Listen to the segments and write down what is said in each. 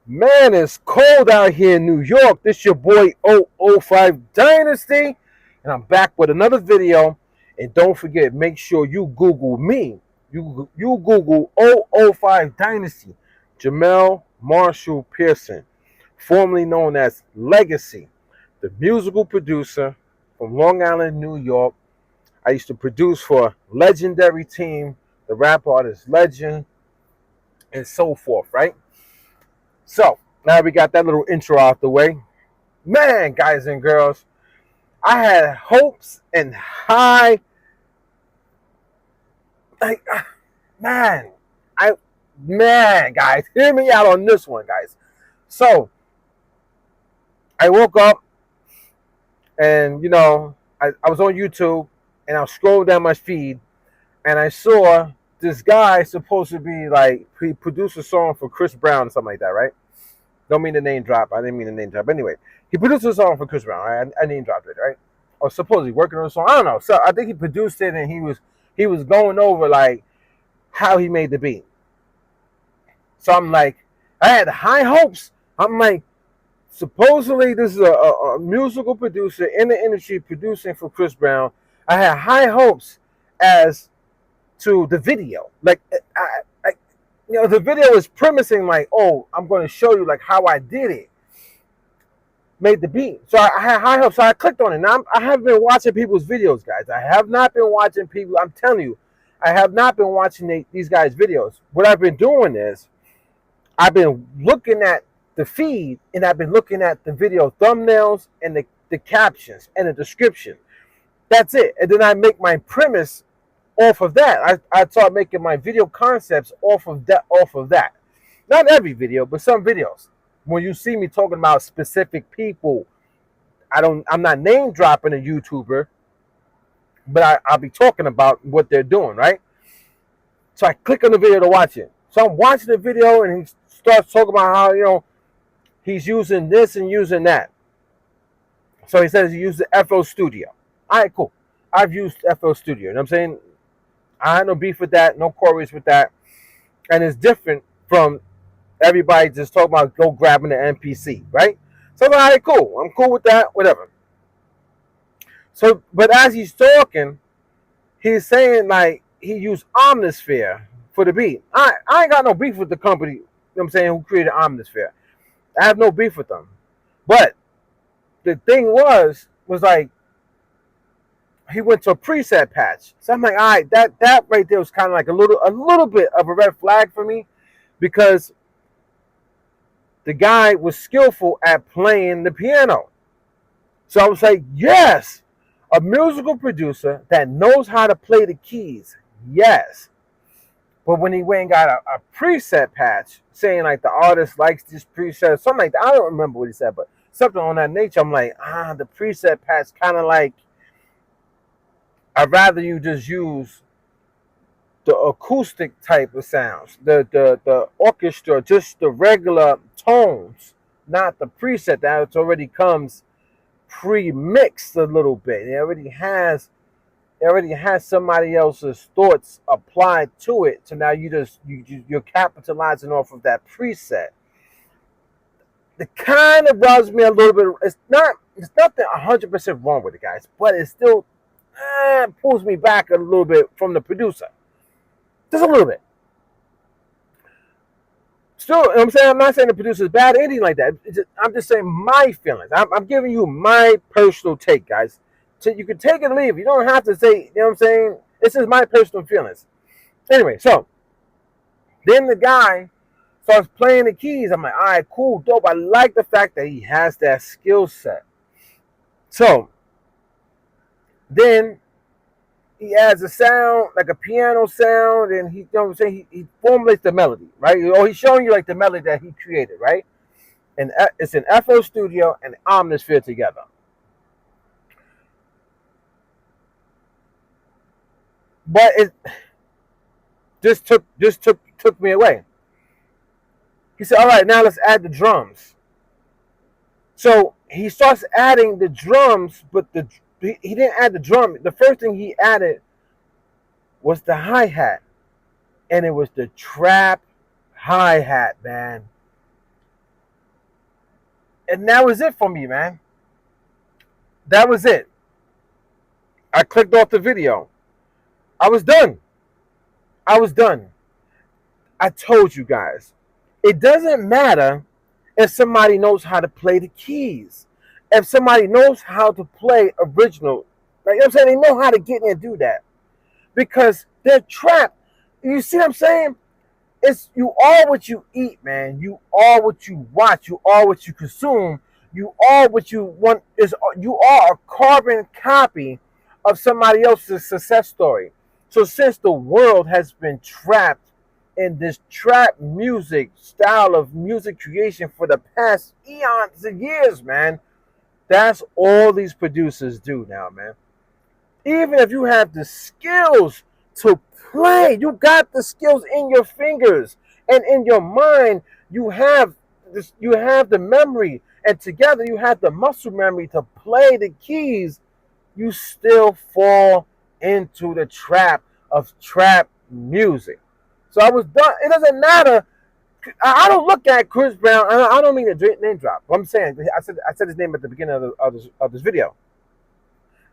Man, it's cold out here in New York. This your boy 005 Dynasty, and I'm back with another video. And don't forget, make sure you Google me. You Google 005 Dynasty, Jamel Marshall Pearson, formerly known as Legacy, the musical producer from Long Island, New York. I used to produce for legendary team, the rap artist Legend, and so forth, right? So now we got that little intro out the way. Man, guys and girls, I had hopes and high, like, man, I, man, guys, hear me out on this one, guys. So I woke up and I was on YouTube and I was scrolling down my feed and I saw this guy supposed to be like he produced a song for Chris Brown or something like that, right? Don't mean to name drop. I didn't mean to name drop. Anyway, he produced a song for Chris Brown. Right? I name dropped it, right? Or supposedly working on a song. I don't know. So I think he produced it, and he was going over like how he made the beat. So I'm like, I had high hopes. I'm like, supposedly this is a musical producer in the industry producing for Chris Brown. I had high hopes as to the video. Like, the video is premising like, oh, I'm going to show you like how I did it, made the beat. So I had high hopes. So I clicked on it. Now I have been watching people's videos, guys. I have not been watching people. I'm telling you, I have not been watching these guys' videos. What I've been doing is I've been looking at the feed and I've been looking at the video thumbnails and the captions and the description. That's it. And then I make my premise off of that. I start making my video concepts off of that. Not every video, but some videos. When you see me talking about specific people, I'm not name dropping a YouTuber, but I'll be talking about what they're doing, right? So I click on the video to watch it. So I'm watching the video and he starts talking about how, he's using this and using that. So he says he used the FL Studio. All right, cool. I've used FL Studio. You know what I'm saying? I had no beef with that, no quarries with that. And it's different from everybody just talking about go grabbing the NPC, right? So I'm like, all right, cool. I'm cool with that, whatever. So, but as he's talking, he's saying like he used Omnisphere for the beat. I ain't got no beef with the company, you know what I'm saying, who created Omnisphere. I have no beef with them. But the thing was like, he went to a preset patch. So I'm like, all right, that right there was kind of like a little bit of a red flag for me, because the guy was skillful at playing the piano. So I was like, yes, a musical producer that knows how to play the keys, yes. But when he went and got a preset patch saying like the artist likes this preset, something like that, I don't remember what he said, but something on that nature, I'm like, the preset patch kind of like, I'd rather you just use the acoustic type of sounds, the orchestra, just the regular tones, not the preset that already comes pre-mixed a little bit. It already has somebody else's thoughts applied to it. So now you're capitalizing off of that preset. It kind of bothers me a little bit. It's nothing 100% wrong with it, guys, but it still pulls me back a little bit from the producer. Just a little bit. Still, you know what I'm saying? I'm not saying the producer is bad or anything like that. I'm just saying my feelings. I'm giving you my personal take, guys. So you can take it or leave. You don't have to say, you know what I'm saying? This is my personal feelings. Anyway, so then the guy starts playing the keys. I'm like, all right, cool, dope. I like the fact that he has that skill set. So then he adds a sound, like a piano sound, and he, you know what I'm saying, he formulates the melody, right? Or he's showing you like the melody that he created, right? And it's in FL Studio and Omnisphere together. But it just took me away. He said, all right, now let's add the drums. So he starts adding the drums, but he didn't add the drum. The first thing he added was the hi-hat. And it was the trap hi-hat, man. And that was it for me, man. That was it. I clicked off the video. I was done. I was done. I told you guys. It doesn't matter if somebody knows how to play the keys. If somebody knows how to play original, like, you know what I'm saying, they know how to get in and do that. Because they're trapped. You see what I'm saying? It's you are what you eat, man. You are what you watch. You are what you consume. You are what you want. You are a carbon copy of somebody else's success story. So since the world has been trapped in this trap music style of music creation for the past eons of years, man, that's all these producers do now, man. Even if you have the skills to play, you got the skills in your fingers and in your mind. You have this, you have the memory, and together you have the muscle memory to play the keys. You still fall into the trap of trap music. So I was done. It doesn't matter. I don't look at Chris Brown. I don't mean to name drop. I'm saying I said his name at the beginning of this video.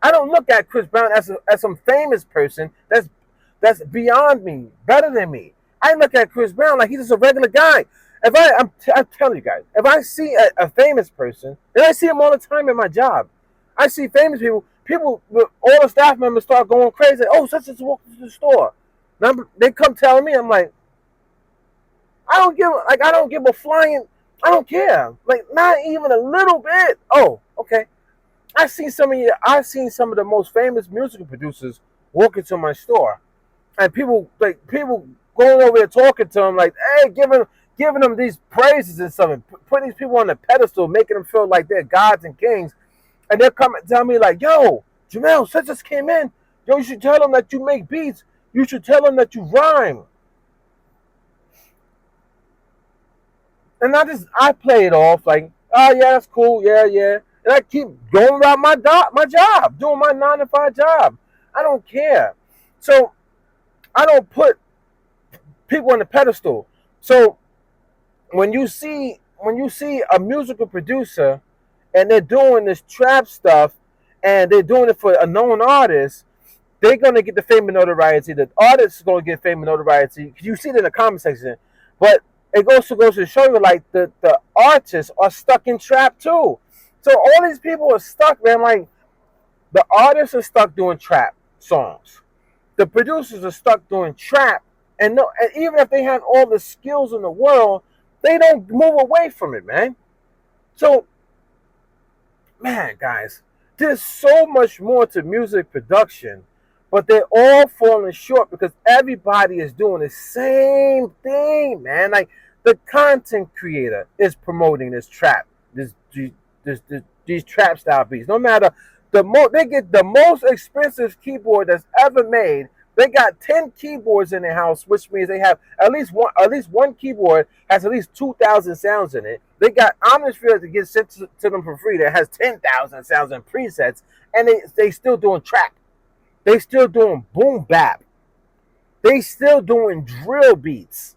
I don't look at Chris Brown as some famous person that's beyond me, better than me. I look at Chris Brown like he's just a regular guy. I'm telling you guys, if I see a famous person, and I see him all the time in my job, I see famous people. People, all the staff members start going crazy. Oh, such and such walked to the store. Now they come telling me, I'm like, I don't give a flying. I don't care. Like, not even a little bit. Oh, okay. I've seen some of the most famous musical producers walk into my store, and people going over there talking to them like, hey, giving them these praises and stuff, and putting these people on the pedestal, making them feel like they're gods and kings, and they're coming and tell me like, yo, Jamel, such just came in. Yo, you should tell them that you make beats. You should tell them that you rhyme. And I play it off like, oh yeah, that's cool, yeah, yeah. And I keep going about my job, doing my 9 to 5 job. I don't care. So I don't put people on the pedestal. So when you see a musical producer and they're doing this trap stuff and they're doing it for a known artist, they're gonna get the fame and notoriety. The artist is gonna get fame and notoriety. You see it in the comment section, but it goes to show you like the artists are stuck in trap too. So all these people are stuck, man. Like the artists are stuck doing trap songs. The producers are stuck doing trap, and no, and even if they have all the skills in the world, they don't move away from it, man. So, man, guys, there's so much more to music production, but they're all falling short because everybody is doing the same thing, man. Like the content creator is promoting this trap, these trap style beats. No matter they get the most expensive keyboard that's ever made. They got 10 keyboards in their house, which means they have at least one keyboard has at least 2,000 sounds in it. They got Omnisphere to get sent to them for free that has 10,000 sounds and presets, and they still doing trap. They still doing boom bap. They still doing drill beats.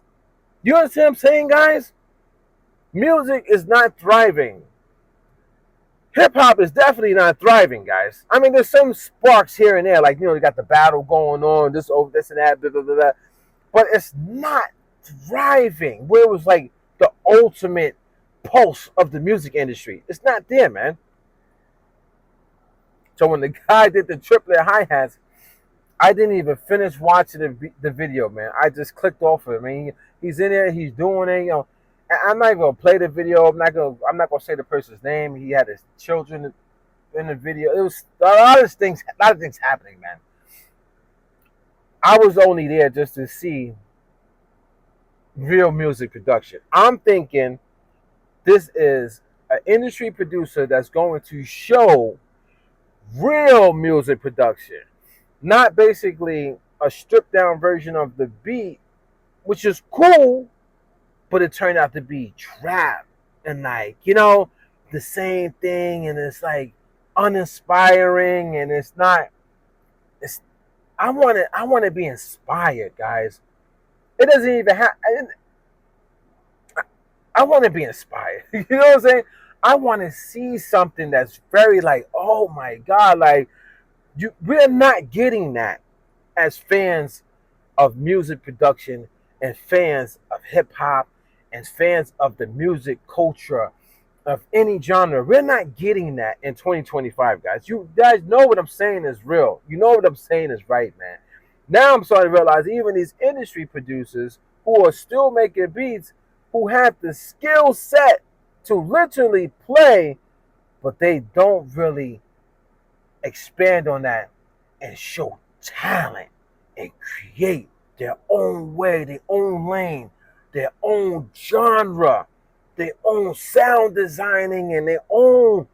You understand what I'm saying, guys? Music is not thriving. Hip hop is definitely not thriving, guys. I mean, there's some sparks here and there, like, you got the battle going on, this and that, blah, blah, blah, blah. But it's not thriving. Where it was like the ultimate pulse of the music industry. It's not there, man. So when the guy did the triplet hi-hats, I didn't even finish watching the video, man. I just clicked off of it. I mean, he's in there, he's doing it, I'm not even gonna play the video. I'm not gonna say the person's name. He had his children in the video. It was a lot of things happening, man. I was only there just to see real music production. I'm thinking this is an industry producer that's going to show real music production, not basically a stripped down version of the beat, which is cool. But it turned out to be trap and like, the same thing, and it's like uninspiring, and it's not. I want to be inspired, guys. It doesn't even have. I want to be inspired. You know what I'm saying? I want to see something that's very like, oh my God, like we're not getting that as fans of music production and fans of hip hop and fans of the music culture of any genre. We're not getting that in 2025, guys. You guys know what I'm saying is real. You know what I'm saying is right, man. Now I'm starting to realize even these industry producers who are still making beats, who have the skill set to literally play, but they don't really expand on that and show talent and create their own way, their own lane, their own genre, their own sound designing, and their own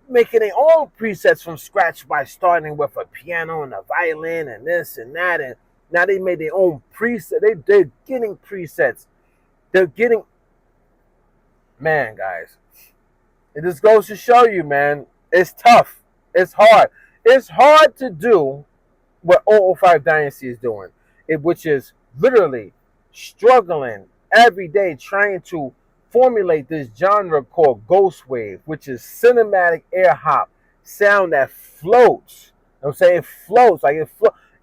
making their own presets from scratch by starting with a piano and a violin and this and that. And now they made their own preset. They're getting presets. They're getting, man, guys. It just goes to show you, man, it's tough. It's hard. It's hard to do what 005 Dynasty is doing, which is literally struggling every day trying to formulate this genre called Ghost Wave, which is cinematic air hop sound that floats. You know what I'm saying? It floats. Like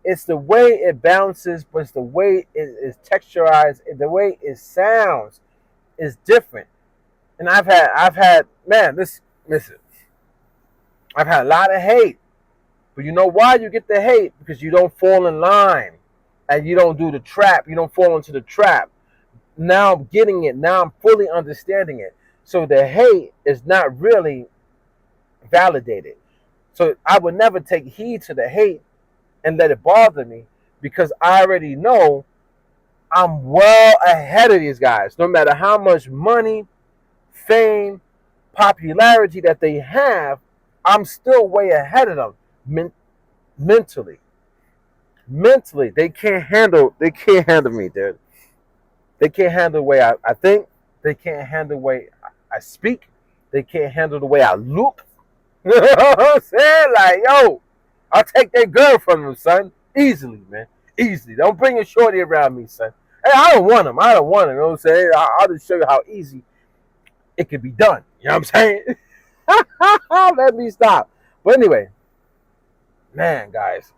it's the way it bounces, but it's the way it is texturized, the way it sounds is different. And I've had man, listen, I've had a lot of hate. But you know why you get the hate? Because you don't fall in line and you don't do the trap. You don't fall into the trap. Now I'm getting it. Now I'm fully understanding it. So the hate is not really validated. So I would never take heed to the hate and let it bother me because I already know I'm well ahead of these guys. No matter how much money, fame, popularity that they have, I'm still way ahead of them. Mentally, they can't handle me, dude. They can't handle the way I think. They can't handle the way I speak. They can't handle the way I look. You know what I'm saying? Like, yo, I'll take that girl from them, son. Easily, man. Easily. Don't bring a shorty around me, son. Hey, I don't want him. You know what I'm saying? I'll just show you how easy it can be done. You know what I'm saying? Let me stop. But anyway, man, guys.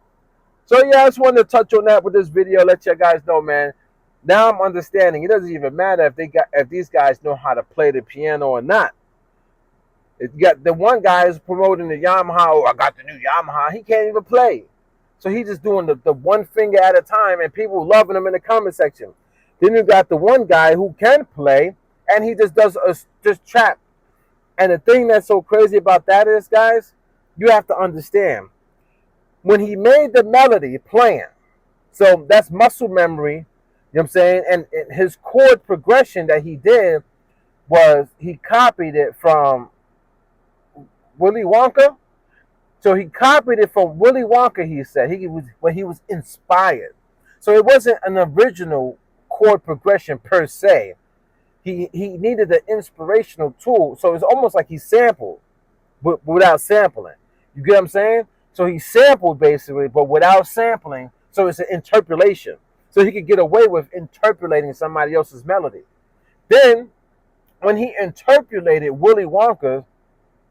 So yeah, I just wanted to touch on that with this video. Let you guys know, man. Now I'm understanding. It doesn't even matter if these guys know how to play the piano or not. You got the one guy is promoting the Yamaha. Oh, I got the new Yamaha. He can't even play. So he's just doing the one finger at a time, and people loving him in the comment section. Then you got the one guy who can play, and he just does just trap. And the thing that's so crazy about that is, guys, you have to understand. When he made the melody playing, so that's muscle memory, you know what I'm saying? And his chord progression that he did was he copied it from Willy Wonka. So he copied it from Willy Wonka, he said. He was inspired. So it wasn't an original chord progression per se. He needed an inspirational tool. So it's almost like he sampled without sampling. You get what I'm saying? So he sampled basically, but without sampling. So it's an interpolation. So he could get away with interpolating somebody else's melody. Then, when he interpolated Willy Wonka, you know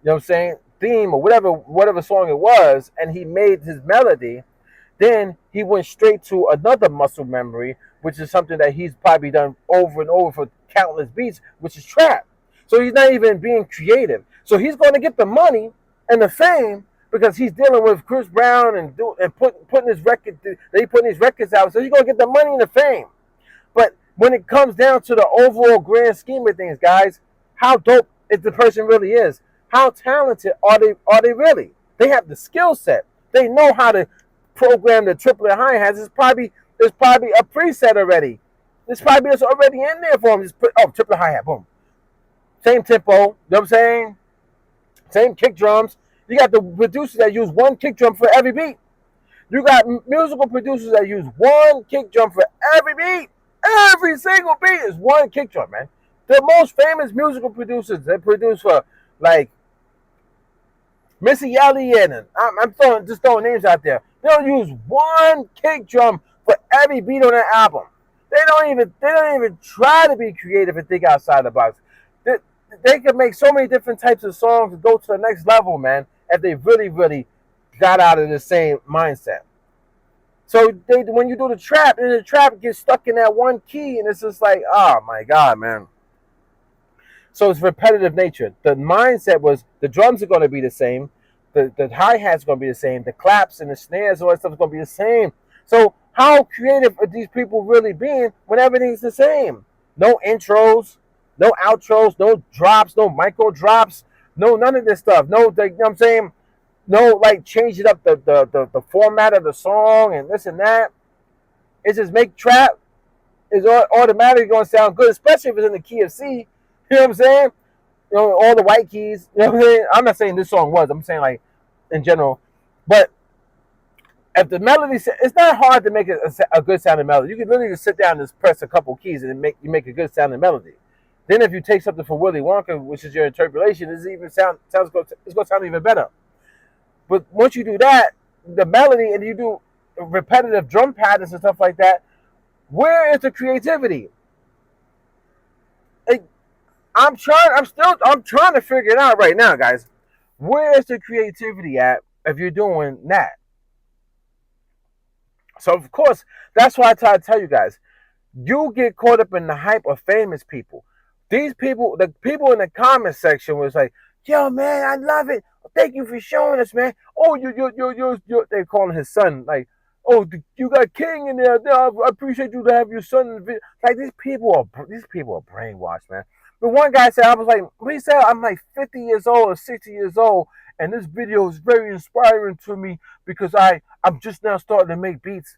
what I'm saying, theme or whatever song it was, and he made his melody, then he went straight to another muscle memory, which is something that he's probably done over and over for countless beats, which is trap. So he's not even being creative. So he's going to get the money and the fame because he's dealing with Chris Brown and putting his record, they putting these records out. So he's going to get the money and the fame. But when it comes down to the overall grand scheme of things, guys, how dope if the person really is? How talented are they really? They have the skill set. They know how to program the triplet hi-hats. There's probably a preset already. There's probably it's already in there for them. Just put triplet hi-hat, boom. Same tempo, you know what I'm saying? Same kick drums. You got the producers that use one kick drum for every beat. You got musical producers that use one kick drum for every beat. Every single beat is one kick drum, man. The most famous musical producers that produce for like Missy Elliott, and I'm throwing names out there. They don't use one kick drum for every beat on that album. They don't even try to be creative and think outside the box. they could make so many different types of songs to go to the next level, man, if they really, really got out of the same mindset. So when you do the trap, and the trap gets stuck in that one key, and it's just like, oh my God, man. So it's repetitive nature. The mindset was the drums are going to be the same, the hi-hats are going to be the same, the claps and the snares, all that stuff is going to be the same. So how creative are these people really being when everything's the same? No intros, no outros, no drops, no micro drops, no none of this stuff. No, you know what I'm saying? No, like changing up the format of the song and this and that. It's just make trap is automatically going to sound good, especially if it's in the key of C. You know what I'm saying? You know, all the white keys. You know what I'm saying? I'm not saying this song was. I'm saying like in general. But if the melody, it's not hard to make a good sounding melody. You can literally just sit down and just press a couple keys and you make a good sounding melody. Then if you take something from Willy Wonka, which is your interpolation, it's going to sound even better. But once you do that, the melody, and you do repetitive drum patterns and stuff like that, where is the creativity? I'm trying to figure it out right now, guys. Where is the creativity at if you're doing that? So of course, that's why I try to tell you guys, you get caught up in the hype of famous people. These people, the people in the comment section was like, yo man, I love it. Thank you for showing us, man. Oh, you they calling his son like, oh, you got King in there. I appreciate you to have your son in the video. Like these people are brainwashed, man. But one guy said, I was like, what he said, I'm like 50 years old or 60 years old, and this video is very inspiring to me because I'm just now starting to make beats.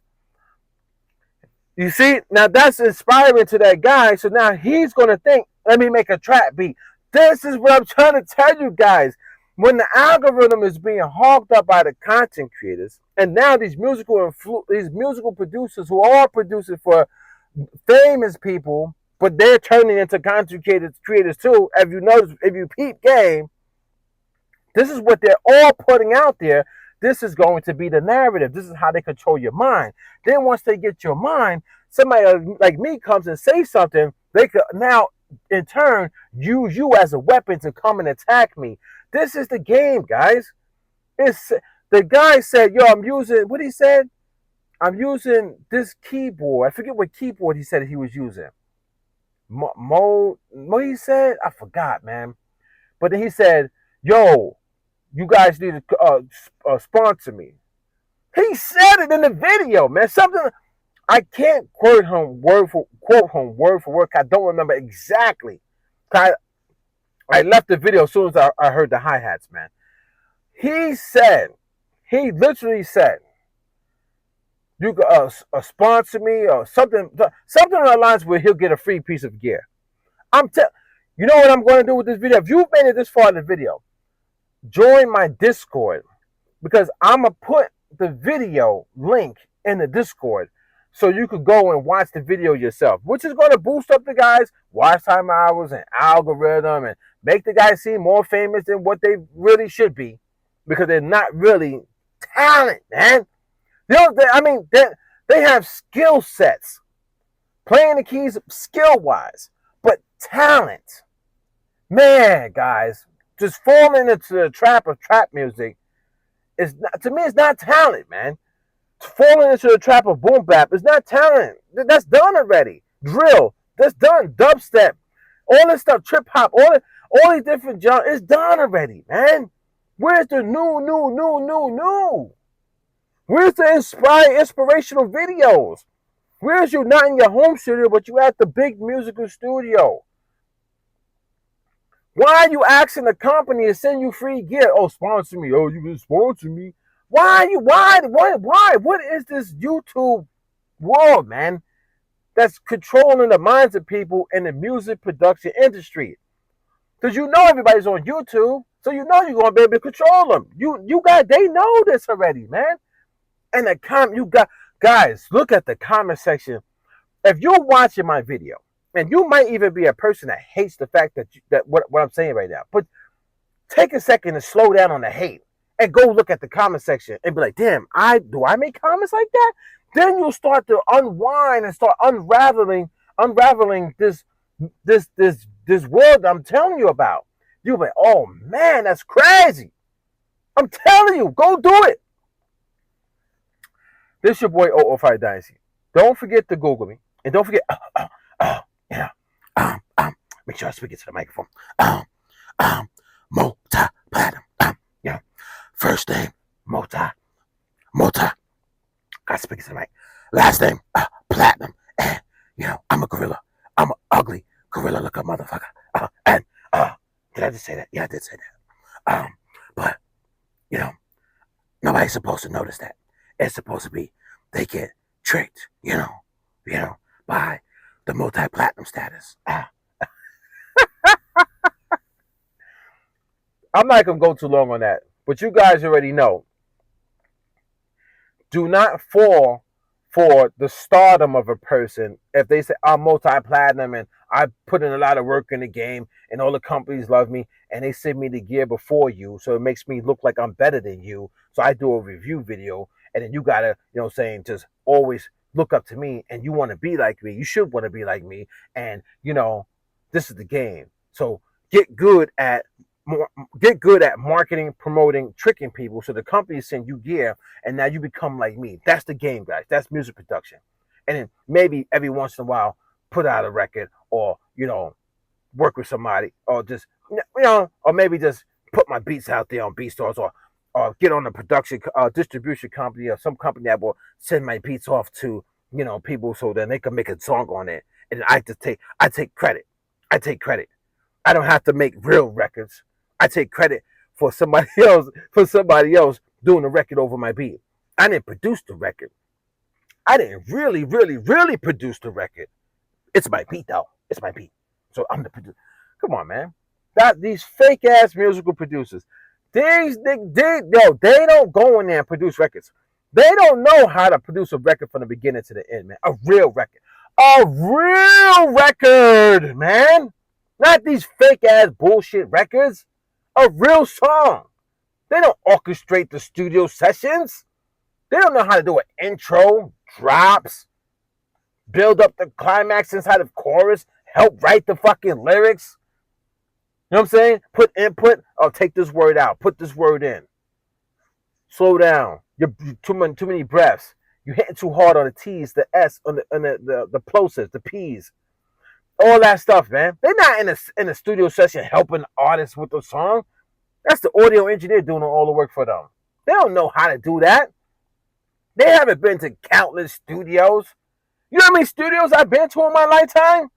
You see, now that's inspiring to that guy. So now he's gonna think, let me make a trap beat. This is what I'm trying to tell you guys. When the algorithm is being hogged up by the content creators, and now these musical producers who are producing for famous people, but they're turning into content creators too. If you notice, if you peep game, this is what they're all putting out there. This is going to be the narrative. This is how they control your mind. Then once they get your mind, somebody like me comes and say something, they could now in turn use you as a weapon to come and attack me. This is the game, guys. It's the guy said, yo, I'm using what he said. I'm using this keyboard. I forget what keyboard he said he was using. What he said? I forgot, man. But then he said, yo, you guys need to sponsor me. He said it in the video, man. Something I can't quote him word for word. I don't remember exactly. I left the video as soon as I heard the hi-hats, man. He literally said, you could sponsor me or something along the lines where he'll get a free piece of gear. You know what I'm going to do with this video? If you've made it this far in the video, join my Discord, because I'm going to put the video link in the Discord so you could go and watch the video yourself, which is going to boost up the guys' watch time hours and algorithm and make the guys seem more famous than what they really should be, because they're not really talent, man. They have skill sets, playing the keys skill-wise, but talent, man, guys, just falling into the trap of trap music is not, to me, it's not talent, man. Falling into the trap of boom bap is not talent. That's done already. Drill, that's done. Dubstep, all this stuff, trip hop, all these different genres, it's done already, man. Where's the new? Where's the inspirational videos? Where's you not in your home studio, but you at the big musical studio? Why are you asking the company to send you free gear? Oh, sponsor me. Oh, you can sponsor me. Why? What is this YouTube world, man, that's controlling the minds of people in the music production industry? Because you know everybody's on YouTube, so you know you're going to be able to control them. They know this already, man. And guys, look at the comment section. If you're watching my video, and you might even be a person that hates the fact that what I'm saying right now, but take a second to slow down on the hate and go look at the comment section and be like, damn, do I make comments like that? Then you'll start to unwind and start unraveling this this world I'm telling you about. You'll be like, oh man, that's crazy. I'm telling you, go do it. This is your boy 005 Dynasty. Don't forget to Google me. And don't forget, yeah, make sure I speak it to the microphone. Multi-platinum. Yeah. First name, multi. I speak it to the mic. Last name, platinum. And, I'm a gorilla. I'm an ugly gorilla looking motherfucker. And did I just say that? Yeah, I did say that. But, nobody's supposed to notice that. It's supposed to be, they get tricked, by the multi-platinum status. I'm not going to go too long on that, but you guys already know. Do not fall for the stardom of a person if they say, I'm multi-platinum and I put in a lot of work in the game and all the companies love me and they send me the gear before you, so it makes me look like I'm better than you. So I do a review video and then you got to, just always look up to me and you want to be like me. You should want to be like me. And, this is the game. So get good at marketing, promoting, tricking people so the companies send you gear and now you become like me. That's the game, guys. That's music production. And then maybe every once in a while put out a record or, work with somebody or just, or maybe just put my beats out there on BeatStars or get on a production distribution company or some company that will send my beats off to, people so then they can make a song on it. And I take credit. I don't have to make real records. I take credit for somebody else doing the record over my beat. I didn't produce the record. I didn't really, really, really produce the record. It's my beat though. It's my beat. So I'm the producer. Come on, man. These fake ass musical producers, they don't go in there and produce records. They don't know how to produce a record from the beginning to the end, man. A real record. A real record, man. Not these fake ass bullshit records. A real song. They don't orchestrate the studio sessions. They don't know how to do an intro, drops, build up the climax inside of chorus, help write the fucking lyrics. You know what I'm saying? Put input. Oh, take this word out. Put this word in. Slow down. You're too many breaths. You're hitting too hard on the T's, the S, on the plosives, the P's. All that stuff, man. They're not in a studio session helping artists with the song. That's the audio engineer doing all the work for them. They don't know how to do that. They haven't been to countless studios. You know how many studios I've been to in my lifetime?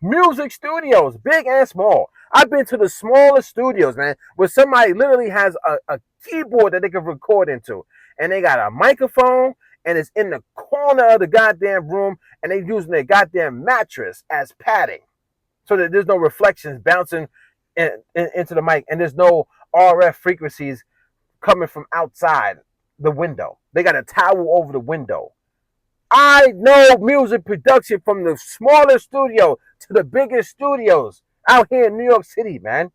Music studios, big and small. I've been to the smallest studios, man, where somebody literally has a keyboard that they can record into. And they got a microphone, and it's in the corner of the goddamn room, and they're using their goddamn mattress as padding so that there's no reflections bouncing into the mic, and there's no RF frequencies coming from outside the window. They got a towel over the window. I know music production from the smallest studio to the biggest studios out here in New York City, man.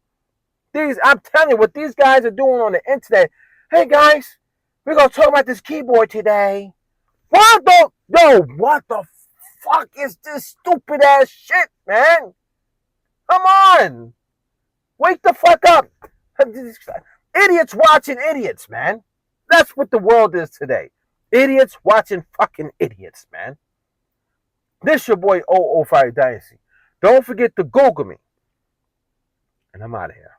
I'm telling you, what these guys are doing on the internet. Hey guys, we're gonna talk about this keyboard today. What the fuck is this stupid ass shit, man? Come on. Wake the fuck up. Idiots watching idiots, man. That's what the world is today. Idiots watching fucking idiots, man. This your boy 005 Dynasty. Don't forget to Google me. And I'm out of here.